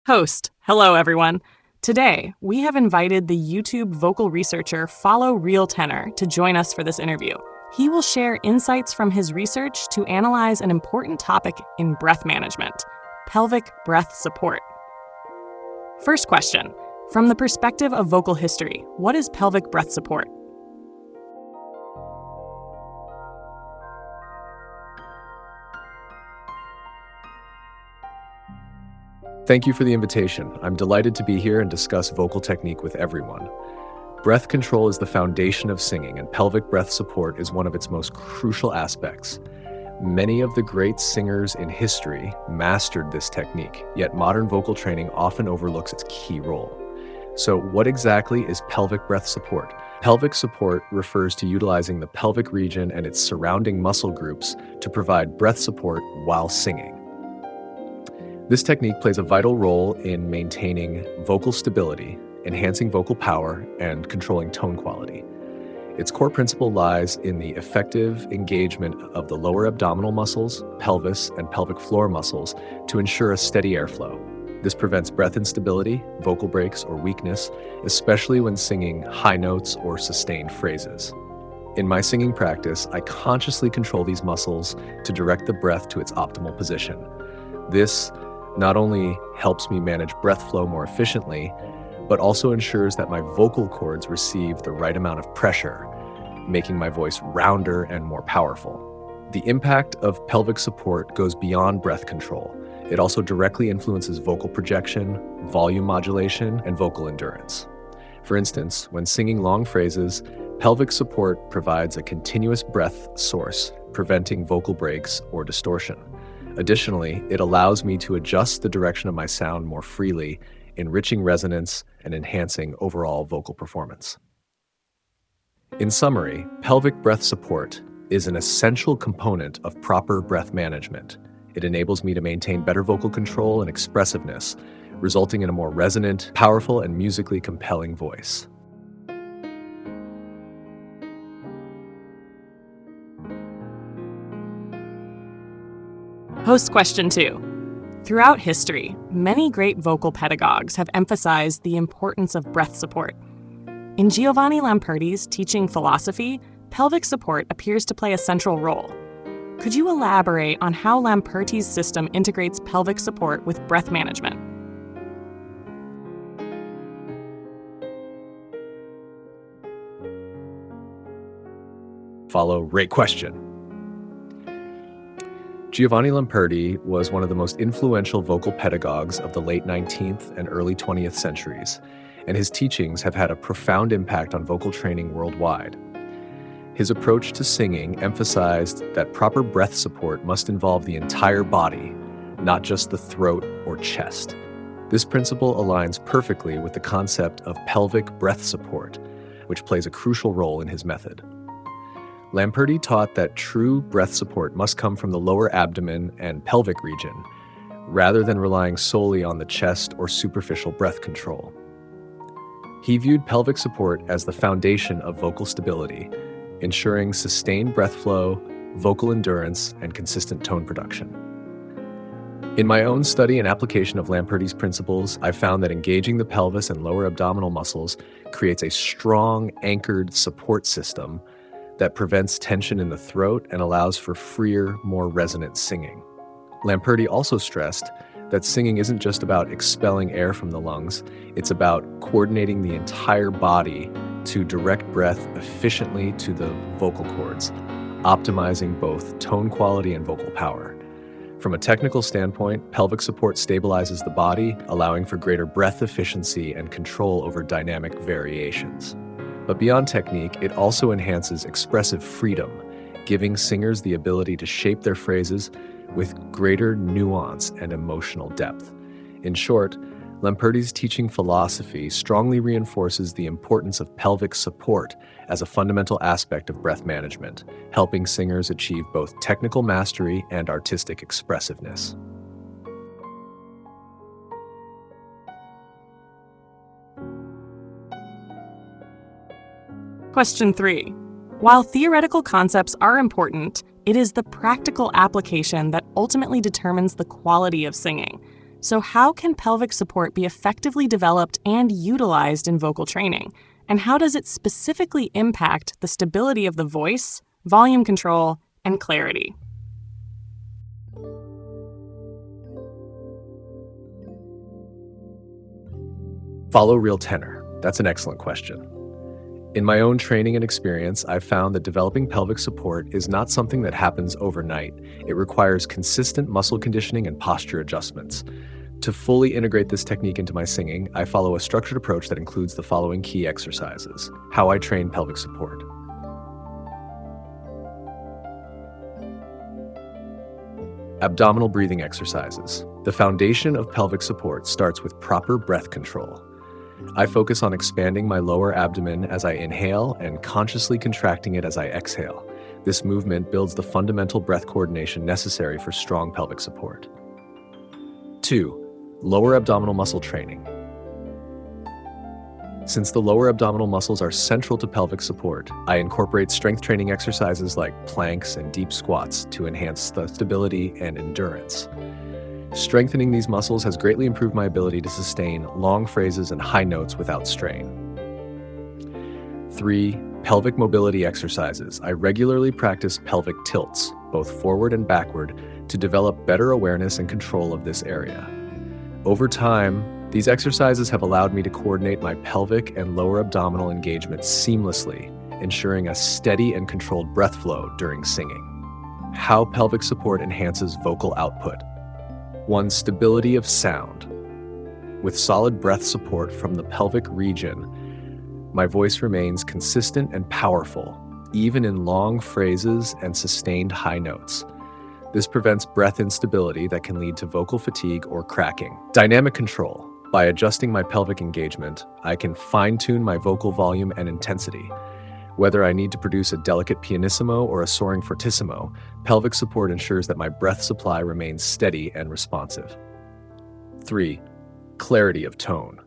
Host, hello everyone. Today, we have invited the YouTube vocal researcher Follow RealTenor to join us for this interview. He will share insights from his research to analyze an important topic in breath management, pelvic breath support. First question, from the perspective of vocal history, what is pelvic breath support? Thank you for the invitation. I'm delighted to be here and discuss vocal technique with everyone. Breath control is the foundation of singing, and pelvic breath support is one of its most crucial aspects. Many of the great singers in history mastered this technique, yet modern vocal training often overlooks its key role. So what exactly is pelvic breath support? Pelvic support refers to utilizing the pelvic region and its surrounding muscle groups to provide breath support while singing. This technique plays a vital role in maintaining vocal stability, enhancing vocal power, and controlling tone quality. Its core principle lies in the effective engagement of the lower abdominal muscles, pelvis, and pelvic floor muscles to ensure a steady airflow. This prevents breath instability, vocal breaks, or weakness, especially when singing high notes or sustained phrases. In my singing practice, I consciously control these muscles to direct the breath to its optimal position. This not only helps me manage breath flow more efficiently, but also ensures that my vocal cords receive the right amount of pressure, making my voice rounder and more powerful. The impact of pelvic support goes beyond breath control. It also directly influences vocal projection, volume modulation, and vocal endurance. For instance, when singing long phrases, pelvic support provides a continuous breath source, preventing vocal breaks or distortion. Additionally, it allows me to adjust the direction of my sound more freely, enriching resonance and enhancing overall vocal performance. In summary, pelvic breath support is an essential component of proper breath management. It enables me to maintain better vocal control and expressiveness, resulting in a more resonant, powerful, and musically compelling voice. Host question 2. Throughout history, many great vocal pedagogues have emphasized the importance of breath support. In Giovanni Lamperti's teaching philosophy, pelvic support appears to play a central role. Could you elaborate on how Lamperti's system integrates pelvic support with breath management? Follow, great question. Giovanni Lamperti was one of the most influential vocal pedagogues of the late 19th and early 20th centuries, and his teachings have had a profound impact on vocal training worldwide. His approach to singing emphasized that proper breath support must involve the entire body, not just the throat or chest. This principle aligns perfectly with the concept of pelvic breath support, which plays a crucial role in his method. Lamperti taught that true breath support must come from the lower abdomen and pelvic region, rather than relying solely on the chest or superficial breath control. He viewed pelvic support as the foundation of vocal stability, ensuring sustained breath flow, vocal endurance, and consistent tone production. In my own study and application of Lamperti's principles, I found that engaging the pelvis and lower abdominal muscles creates a strong, anchored support system that prevents tension in the throat and allows for freer, more resonant singing. Lamperti also stressed that singing isn't just about expelling air from the lungs, it's about coordinating the entire body to direct breath efficiently to the vocal cords, optimizing both tone quality and vocal power. From a technical standpoint, pelvic support stabilizes the body, allowing for greater breath efficiency and control over dynamic variations. But beyond technique, it also enhances expressive freedom, giving singers the ability to shape their phrases with greater nuance and emotional depth. In short, Lamperti's teaching philosophy strongly reinforces the importance of pelvic support as a fundamental aspect of breath management, helping singers achieve both technical mastery and artistic expressiveness. Question 3. While theoretical concepts are important, it is the practical application that ultimately determines the quality of singing. So how can pelvic support be effectively developed and utilized in vocal training? And how does it specifically impact the stability of the voice, volume control, and clarity? Follow RealTenor. That's an excellent question. In my own training and experience, I've found that developing pelvic support is not something that happens overnight. It requires consistent muscle conditioning and posture adjustments. To fully integrate this technique into my singing, I follow a structured approach that includes the following key exercises. How I train pelvic support. Abdominal breathing exercises. The foundation of pelvic support starts with proper breath control. I focus on expanding my lower abdomen as I inhale and consciously contracting it as I exhale. This movement builds the fundamental breath coordination necessary for strong pelvic support. 2. Lower abdominal muscle training. Since the lower abdominal muscles are central to pelvic support, I incorporate strength training exercises like planks and deep squats to enhance stability and endurance. Strengthening these muscles has greatly improved my ability to sustain long phrases and high notes without strain. 3. Pelvic mobility exercises. I regularly practice pelvic tilts, both forward and backward, to develop better awareness and control of this area. Over time, these exercises have allowed me to coordinate my pelvic and lower abdominal engagement seamlessly, ensuring a steady and controlled breath flow during singing. How pelvic support enhances vocal output. 1. Stability of sound. With solid breath support from the pelvic region, my voice remains consistent and powerful, even in long phrases and sustained high notes. This prevents breath instability that can lead to vocal fatigue or cracking. Dynamic control. By adjusting my pelvic engagement, I can fine-tune my vocal volume and intensity. Whether I need to produce a delicate pianissimo or a soaring fortissimo, pelvic support ensures that my breath supply remains steady and responsive. 3. Clarity of tone.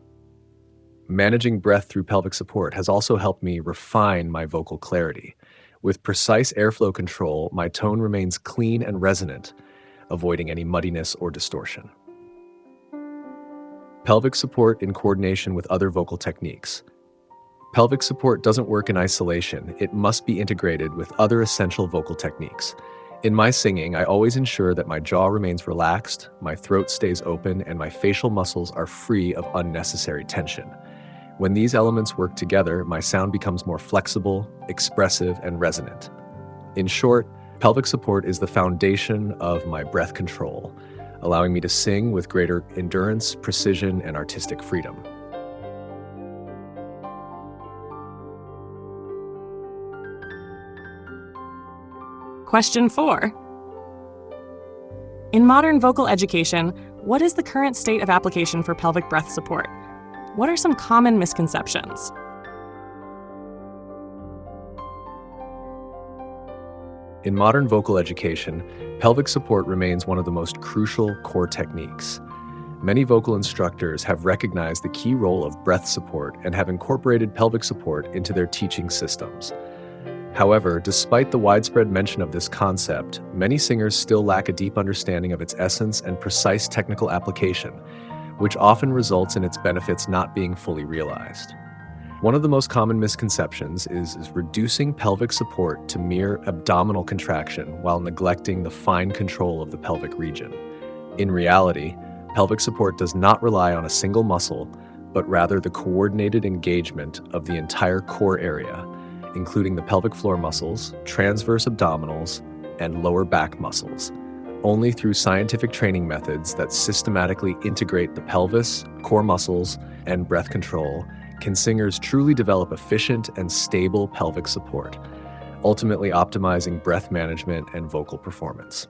Managing breath through pelvic support has also helped me refine my vocal clarity. With precise airflow control, my tone remains clean and resonant, avoiding any muddiness or distortion. Pelvic support in coordination with other vocal techniques. Pelvic support doesn't work in isolation. It must be integrated with other essential vocal techniques. In my singing, I always ensure that my jaw remains relaxed, my throat stays open, and my facial muscles are free of unnecessary tension. When these elements work together, my sound becomes more flexible, expressive, and resonant. In short, pelvic support is the foundation of my breath control, allowing me to sing with greater endurance, precision, and artistic freedom. Question 4. In modern vocal education, what is the current state of application for pelvic breath support? What are some common misconceptions? In modern vocal education, pelvic support remains one of the most crucial core techniques. Many vocal instructors have recognized the key role of breath support and have incorporated pelvic support into their teaching systems. However, despite the widespread mention of this concept, many singers still lack a deep understanding of its essence and precise technical application, which often results in its benefits not being fully realized. One of the most common misconceptions is reducing pelvic support to mere abdominal contraction while neglecting the fine control of the pelvic region. In reality, pelvic support does not rely on a single muscle, but rather the coordinated engagement of the entire core area, including the pelvic floor muscles, transverse abdominals, and lower back muscles. Only through scientific training methods that systematically integrate the pelvis, core muscles, and breath control can singers truly develop efficient and stable pelvic support, ultimately optimizing breath management and vocal performance.